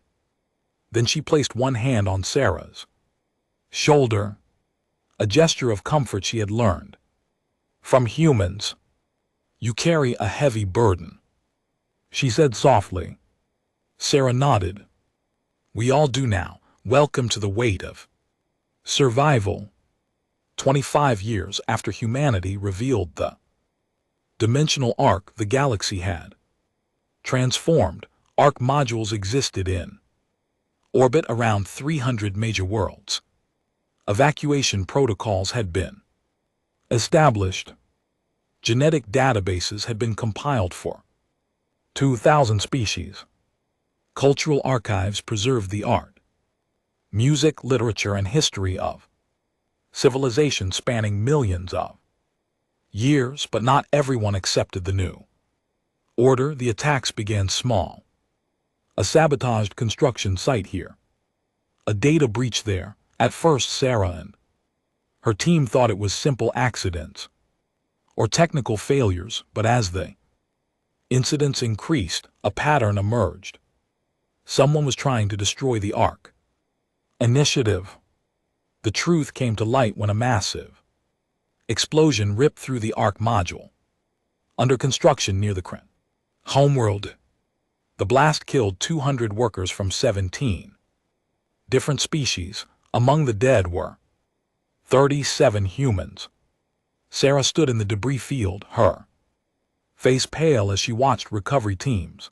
Then she placed one hand on Sarah's shoulder, a gesture of comfort she had learned from humans. You carry a heavy burden, she said softly. Sarah nodded. We all do now. Welcome to the weight of survival. 25 years after humanity revealed the dimensional arc, the galaxy had transformed. Arc modules existed in orbit around 300 major worlds. Evacuation protocols had been established. Genetic databases had been compiled for 2,000 species. Cultural archives preserved the art, music, literature, and history of civilization spanning millions of years, but not everyone accepted the new order. The attacks began small. A sabotaged construction site here. A data breach there. At first Sarah and Her team thought it was simple accidents or technical failures, but as the incidents increased, a pattern emerged. Someone was trying to destroy the Ark initiative. The truth came to light when a massive explosion ripped through the Ark module under construction near the homeworld. The blast killed 200 workers from 17 different species. Among the dead were 37 humans. Sarah stood in the debris field, her face pale as she watched recovery teams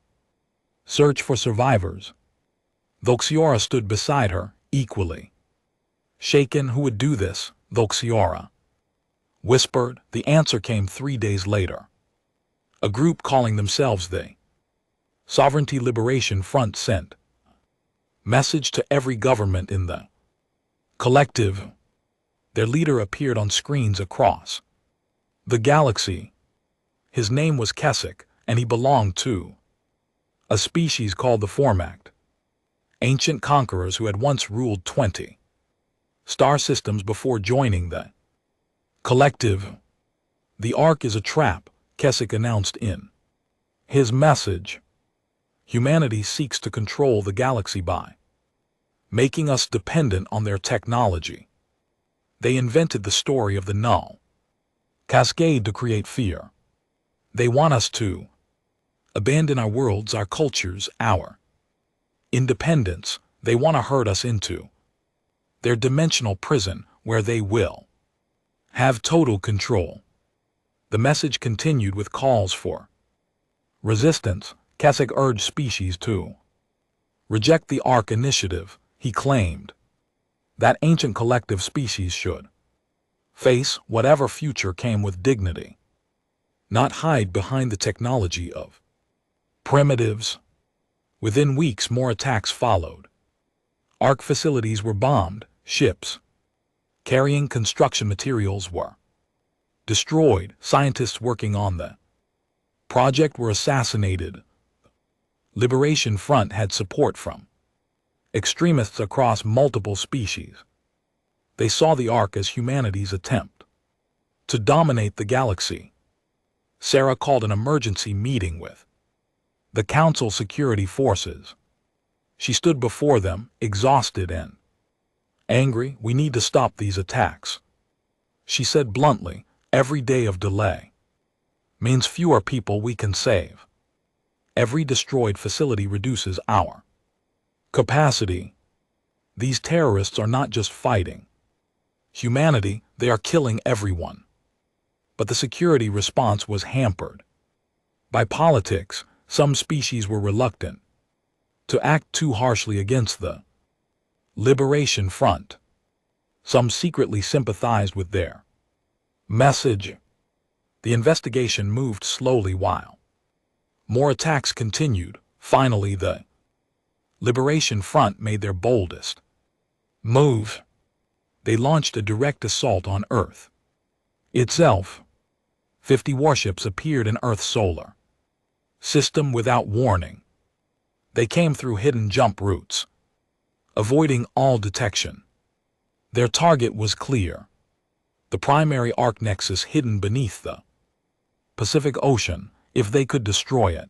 search for survivors. Voxiora stood beside her, equally shaken. Who would do this? Voxiora whispered. The answer came 3 days later. A group calling themselves the Sovereignty Liberation Front sent message to every government in the collective. Their leader appeared on screens across the galaxy. His name was Keswick, and he belonged to a species called the Formact, ancient conquerors who had once ruled 20 star systems before joining the collective. The Ark is a trap, Keswick announced in his message. Humanity seeks to control the galaxy by making us dependent on their technology. They invented the story of the null cascade to create fear. They want us to abandon our worlds, our cultures, our independence. They want to herd us into their dimensional prison where they will have total control. The message continued with calls for resistance. Keswick urged species to reject the Ark initiative. He claimed that ancient collective species should face whatever future came with dignity, not hide behind the technology of primitives. Within weeks, more attacks followed. Ark facilities were bombed, ships carrying construction materials were destroyed, scientists working on the project were assassinated. Liberation Front had support from extremists across multiple species. They saw the Ark as humanity's attempt to dominate the galaxy. Sarah called an emergency meeting with the Council security forces. She stood before them, exhausted and angry. We need to stop these attacks, she said bluntly. Every day of delay means fewer people we can save. Every destroyed facility reduces our capacity. These terrorists are not just fighting humanity, they are killing everyone. But the security response was hampered by politics. Some species were reluctant to act too harshly against the Liberation Front. Some secretly sympathized with their message. The investigation moved slowly while more attacks continued. Finally, the Liberation Front made their boldest move. They launched a direct assault on Earth itself. 50 warships appeared in Earth's solar system without warning. They came through hidden jump routes, avoiding all detection. Their target was clear: the primary Ark nexus hidden beneath the Pacific Ocean. If they could destroy it,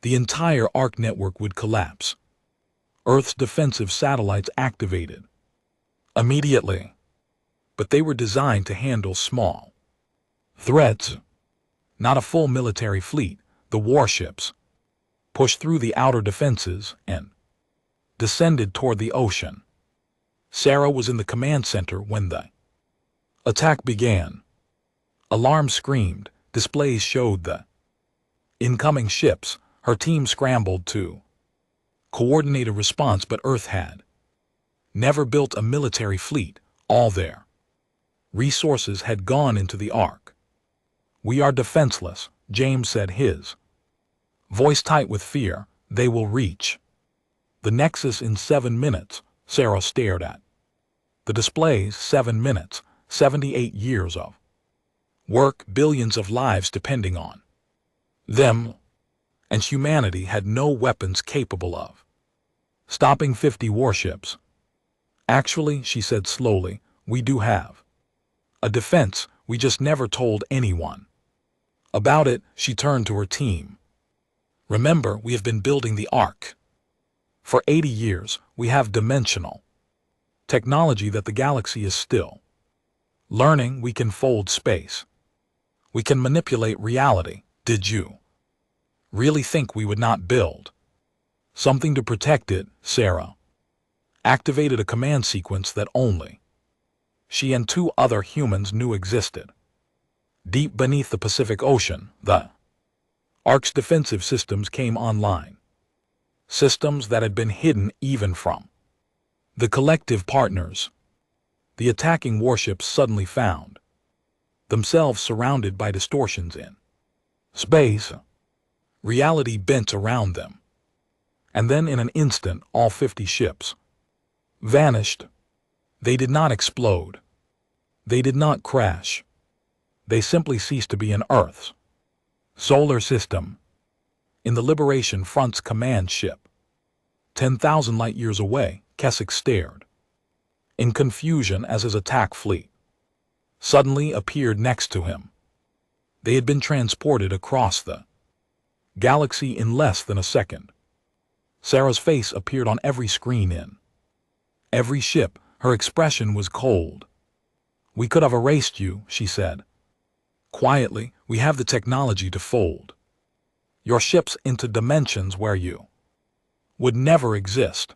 the entire Ark network would collapse. Earth's defensive satellites activated immediately, but they were designed to handle small threats, not a full military fleet. The warships pushed through the outer defenses and descended toward the ocean. Sarah was in the command center when the attack began. Alarms screamed, displays showed the incoming ships. Her team scrambled to coordinate a response, but Earth had never built a military fleet. All their resources had gone into the Ark. We are defenseless, James said, his voice tight with fear. They will reach the Nexus in 7 minutes. Sarah stared at the displays. 7 minutes, 78 years of work, billions of lives depending on them, and humanity had no weapons capable of stopping 50 warships. Actually, she said slowly, we do have A defense we just never told anyone about it. She turned to her team. Remember, we have been building the Ark. For 80 years, we have dimensional technology that the galaxy is still learning. We can fold space. We can manipulate reality. Did you really think we would not build something to protect it? Sarah activated a command sequence that only she and 2 other humans knew existed. Deep beneath the Pacific Ocean, the Ark's defensive systems came online. Systems that had been hidden even from the collective partners. The attacking warships suddenly found themselves surrounded by distortions in space. Reality bent around them. And then in an instant, all 50 ships vanished. They did not explode. They did not crash. They simply ceased to be in Earth's solar system. In the Liberation Front's command ship, 10,000 light-years away, Keswick stared in confusion as his attack fleet suddenly appeared next to him. They had been transported across the galaxy in less than a second. Sarah's face appeared on every screen in every ship. Her expression was cold. "We could have erased you," she said quietly. "We have the technology to fold your ships into dimensions where you would never exist.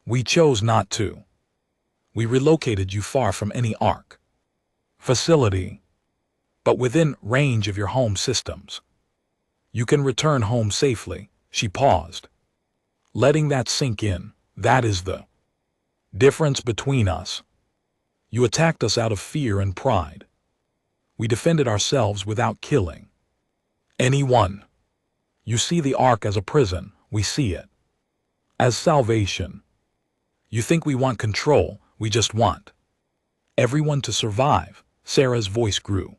We chose not to. We relocated you far from any Ark facility, but within range of your home systems. You can return home safely." She paused, letting that sink in. "That is the difference between us. You attacked us out of fear and pride. We defended ourselves without killing anyone. You see the Ark as a prison. We see it as salvation. You think we want control. We just want everyone to survive." Sarah's voice grew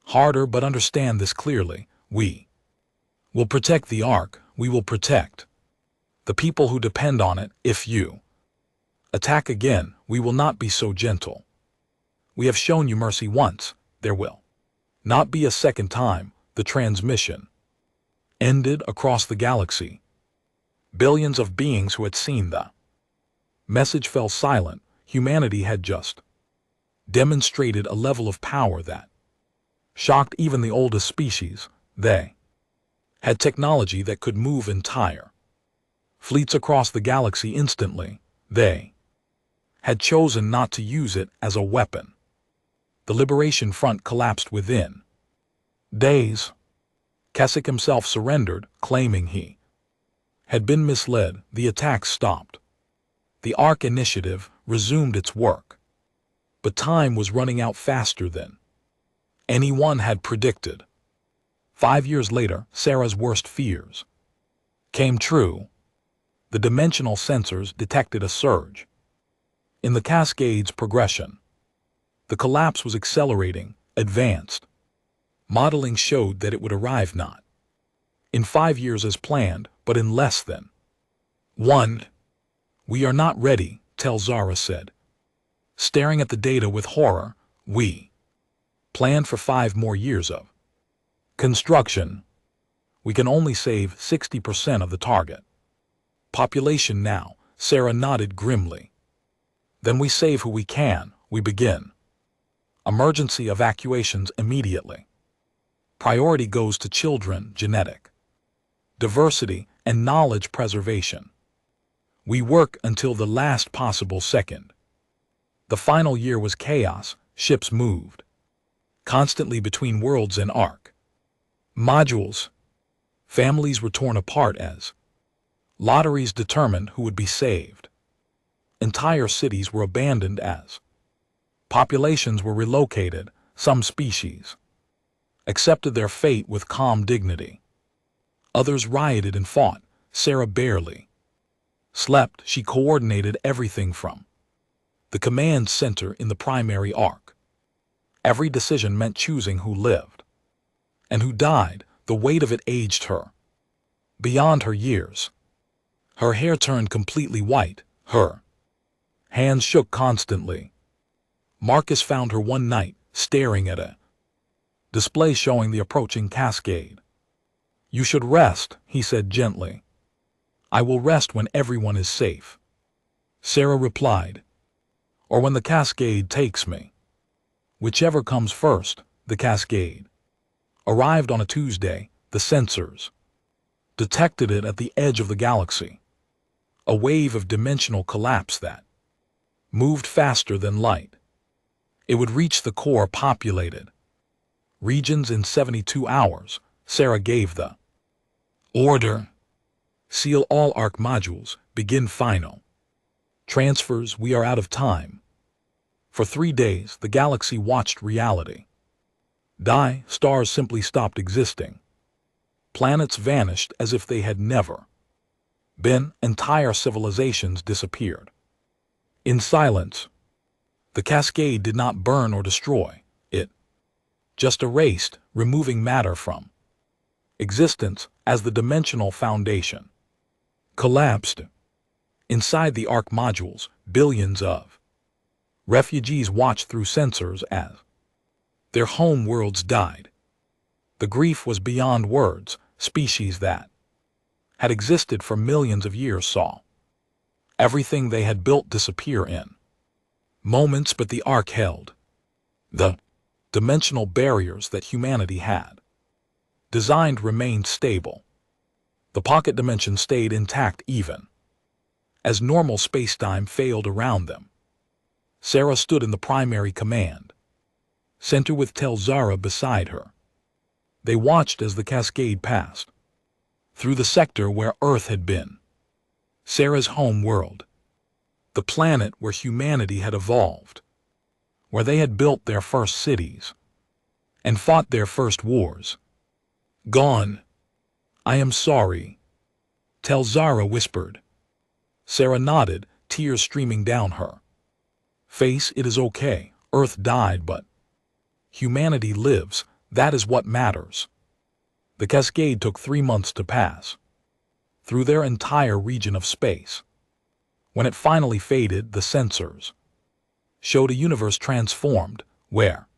harder. "But understand this clearly. We will protect the Ark. We will protect the people who depend on it. If you attack again, we will not be so gentle. We have shown you mercy once. There will not be a second time." The transmission ended across the galaxy. Billions of beings who had seen the message fell silent. Humanity had just demonstrated a level of power that shocked even the oldest species. They had technology that could move entire fleets across the galaxy instantly. They had chosen not to use it as a weapon. The Liberation Front collapsed within days. Keswick himself surrendered, claiming he had been misled. The attack stopped. The Ark Initiative resumed its work. But time was running out faster than anyone had predicted. 5 years later, Sarah's worst fears came true. The dimensional sensors detected a surge in the Cascade's progression. The collapse was accelerating. Advanced modeling showed that it would arrive not in 5 years as planned, but in less than 1. "We are not ready," Zara said, staring at the data with horror. "We planned for 5 more years of construction. We can only save 60% of the target population now." Sarah nodded grimly. "Then we save who we can. We begin emergency evacuations immediately. Priority goes to children, genetic diversity, and knowledge preservation. We work until the last possible second." The final year was chaos. Ships moved constantly between worlds and Ark modules. Families were torn apart as lotteries determined who would be saved. Entire cities were abandoned as populations were relocated. Some species accepted their fate with calm dignity. Others rioted and fought. Sarah barely slept. She coordinated everything from the command center in the primary Ark. Every decision meant choosing who lived and who died. The weight of it aged her beyond her years. Her hair turned completely white. Her hands shook constantly. Marcus found her one night, staring at a display showing the approaching cascade. "You should rest," he said gently. "I will rest when everyone is safe." Sarah replied, "Or when the cascade takes me." Whichever comes first. The cascade arrived on a Tuesday. The sensors detected it at the edge of the galaxy. A wave of dimensional collapse that moved faster than light. It would reach the core populated regions in 72 hours. Sarah gave the order. "Seal all ARC modules. Begin final transfers. We are out of time." For 3 days, the galaxy watched reality die. Stars simply stopped existing. Planets vanished as if they had never been. Entire civilizations disappeared. In silence, the cascade did not burn or destroy. It just erased, removing matter from existence as the dimensional foundation collapsed. Inside the ARC modules, billions of refugees watched through sensors as their home worlds died. The grief was beyond words. Species that had existed for millions of years saw everything they had built disappear in moments, but the ARC held the dimensional barriers that humanity had designed remained stable. The pocket dimension stayed intact even as normal spacetime failed around them. Sarah stood in the primary command center with Telzara beside her. They watched as the cascade passed through the sector where Earth had been Sarah's home world, the planet where humanity had evolved, where they had built their first cities and fought their first wars. "Gone. I am sorry," Telzara whispered. Sarah nodded, tears streaming down her face. "It is okay. Earth died, but humanity lives. That is what matters." The cascade took 3 months to pass through their entire region of space. When it finally faded, the sensors showed a universe transformed. Where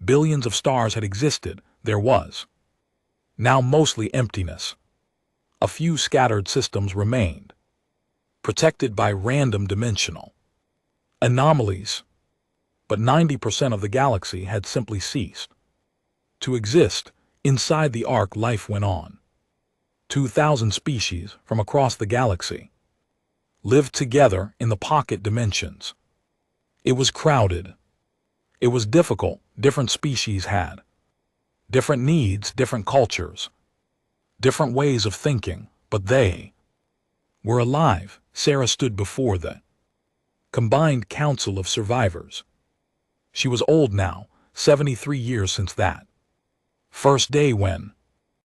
billions of stars had existed, there was now mostly emptiness. A few scattered systems remained, protected by random dimensional anomalies, but 90% of the galaxy had simply ceased to exist. Inside the ARC, life went on. 2,000 species from across the galaxy lived together in the pocket dimensions. It was crowded. It was difficult. Different species had different needs, different cultures, different ways of thinking, but they were alive. Sarah stood before the combined council of survivors. She was old now, 73 years since that first day when